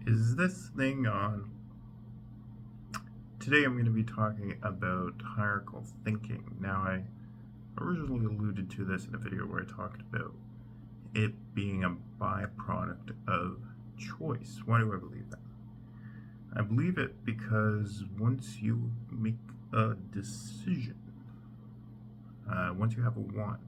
Is this thing on? Today I'm going to be talking about hierarchical thinking. Now, I originally alluded to this in a video where I talked about it being a byproduct of choice. Why do I believe that? I believe it because once you make a decision, once you have a want,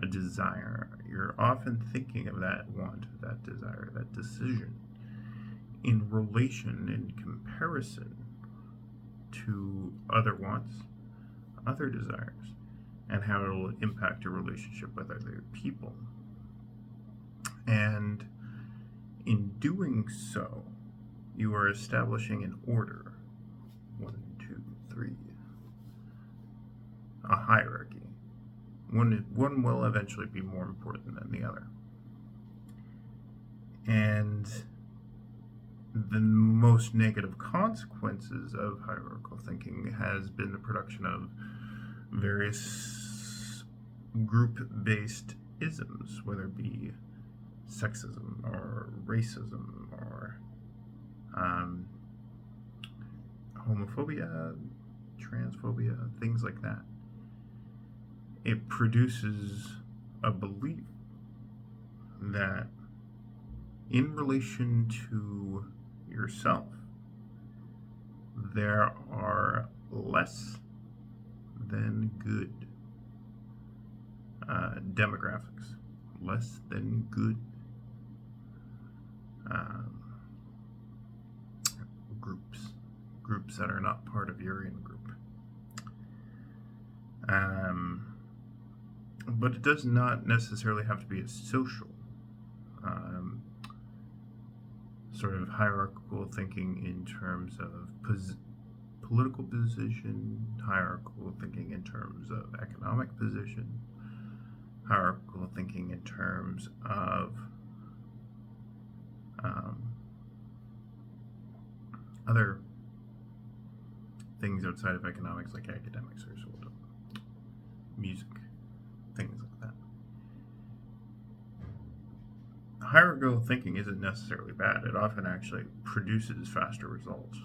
a desire, you're often thinking of that want, that desire, that decision in relation, in comparison to other wants, other desires, and how it will impact your relationship with other people. And in doing so, you are establishing an order. 1, 2, 3. A hierarchy. One will eventually be more important than the other. And the most negative consequences of hierarchical thinking has been the production of various group-based isms, whether it be sexism or racism or homophobia, transphobia, things like that. It produces a belief that in relation to yourself, there are less than good demographics, less than good groups that are not part of your in-group. But it does not necessarily have to be a social sort of hierarchical thinking in terms of political position, hierarchical thinking in terms of economic position, hierarchical thinking in terms of other things outside of economics, like academics or sort of music, things like that. Hierarchical thinking isn't necessarily bad. It often actually produces faster results.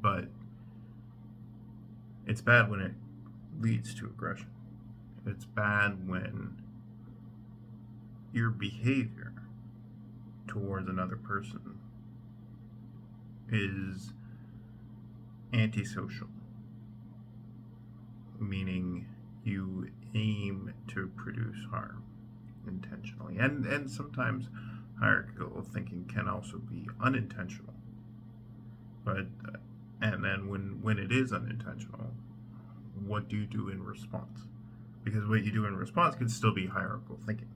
But it's bad when it leads to aggression. It's bad when your behavior towards another person is antisocial, meaning you aim to produce harm intentionally. And sometimes hierarchical thinking can also be unintentional. But and then when it is unintentional, what do you do in response? Because what you do in response could still be hierarchical thinking.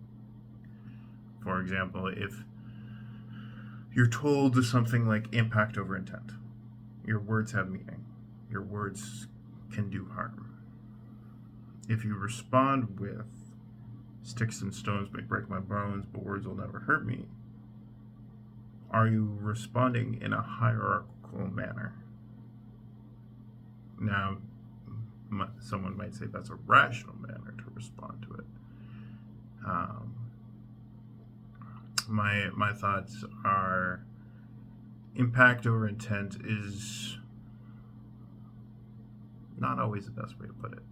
For example, if you're told something like impact over intent, your words have meaning. Your words can do harm. If you respond with sticks and stones may break my bones, but words will never hurt me, are you responding in a hierarchical manner? Now, someone might say that's a rational manner to respond to it. My thoughts are impact over intent is not always the best way to put it.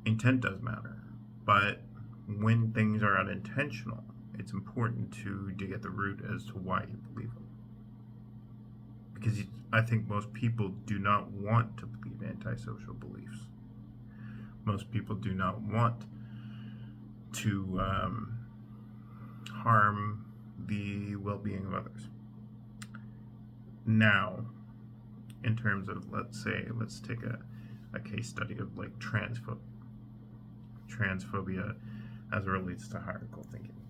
Intent does matter, but when things are unintentional, it's important to dig at the root as to why you believe them. Because I think most people do not want to believe antisocial beliefs. Most people do not want to harm the well-being of others. Now, in terms of, let's take a case study of like transphobia as it relates to hierarchical thinking.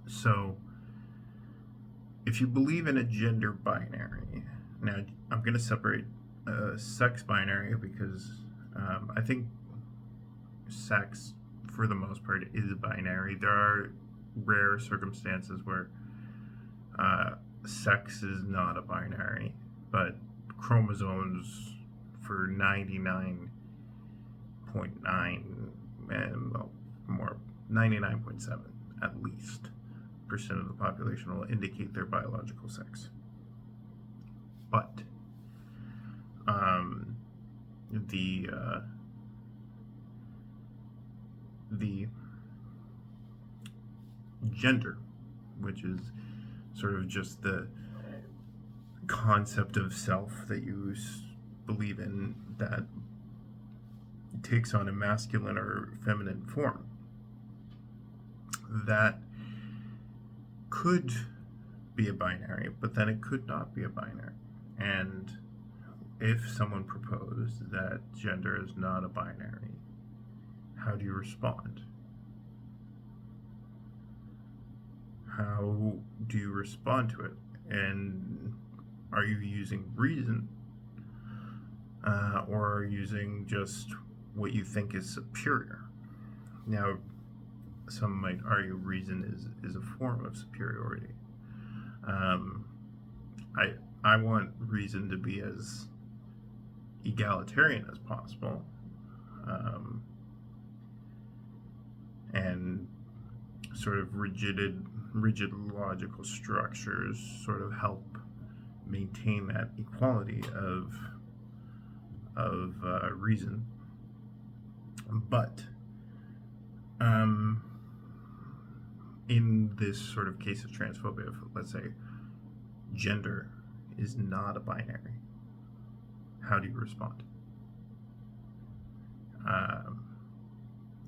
So, if you believe in a gender binary, now I'm going to separate sex binary because I think sex, for the most part, is binary. There are rare circumstances where sex is not a binary, but chromosomes for 99.9 and well, more 99.7 at least 50% of the population will indicate their biological sex. But the gender, which is sort of just the concept of self that you believe in, that takes on a masculine or feminine form, that could be a binary, but then it could not be a binary. And if someone proposed that gender is not a binary, how do you respond? How do you respond to it? And are you using reason, or are you using just what you think is superior? Now, some might argue reason is a form of superiority. I want reason to be as egalitarian as possible, and sort of rigid logical structures sort of help maintain that equality of reason. But in this sort of case of transphobia, let's say gender is not a binary, how do you respond?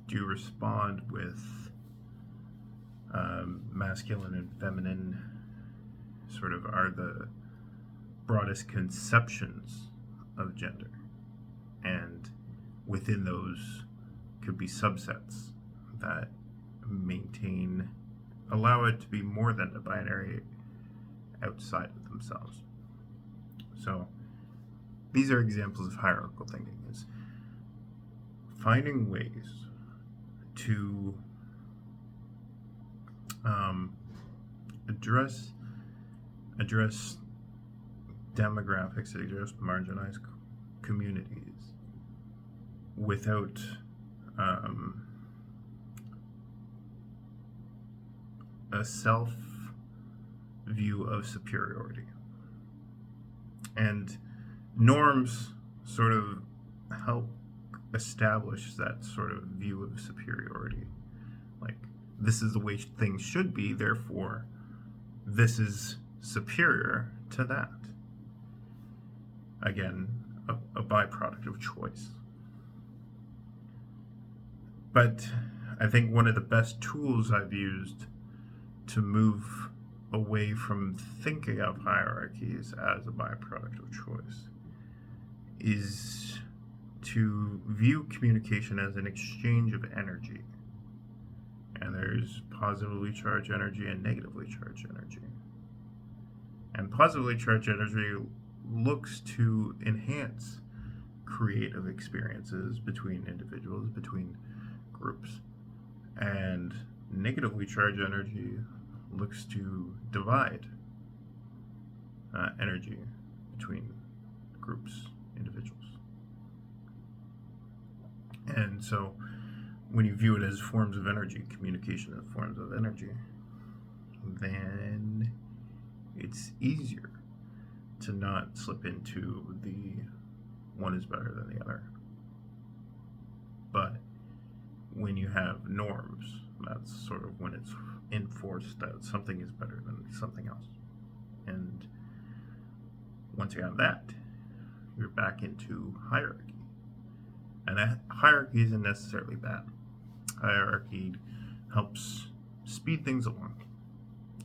Do you respond with masculine and feminine sort of are the broadest conceptions of gender, and within those could be subsets that allow it to be more than a binary outside of themselves? So these are examples of hierarchical thinking, is finding ways to address demographics, address marginalized communities without a self view of superiority. And norms sort of help establish that sort of view of superiority. Like, this is the way things should be, therefore this is superior to that. Again, a byproduct of choice. But I think one of the best tools I've used to move away from thinking of hierarchies as a byproduct of choice is to view communication as an exchange of energy. And there's positively charged energy and negatively charged energy. And positively charged energy looks to enhance creative experiences between individuals, between groups. And negatively charged energy looks to divide energy between groups, individuals. And so when you view it as forms of energy, communication as forms of energy, then it's easier to not slip into the one is better than the other. But when you have norms, that's sort of when it's enforced that something is better than something else. And once you have that, you're back into hierarchy. And that hierarchy isn't necessarily bad. Hierarchy helps speed things along,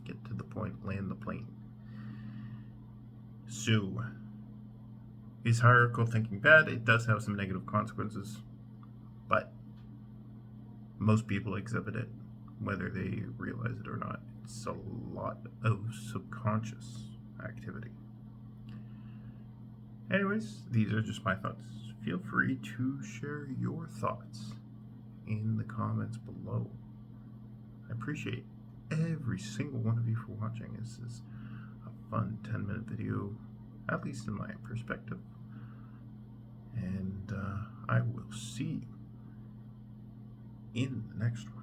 get to the point, land the plane. So, is hierarchical thinking bad? It does have some negative consequences, but most people exhibit it, whether they realize it or not. It's a lot of subconscious activity. Anyways, these are just my thoughts. Feel free to share your thoughts in the comments below. I appreciate every single one of you for watching. This is a fun 10-minute video, at least in my perspective. And I will see you in the next one.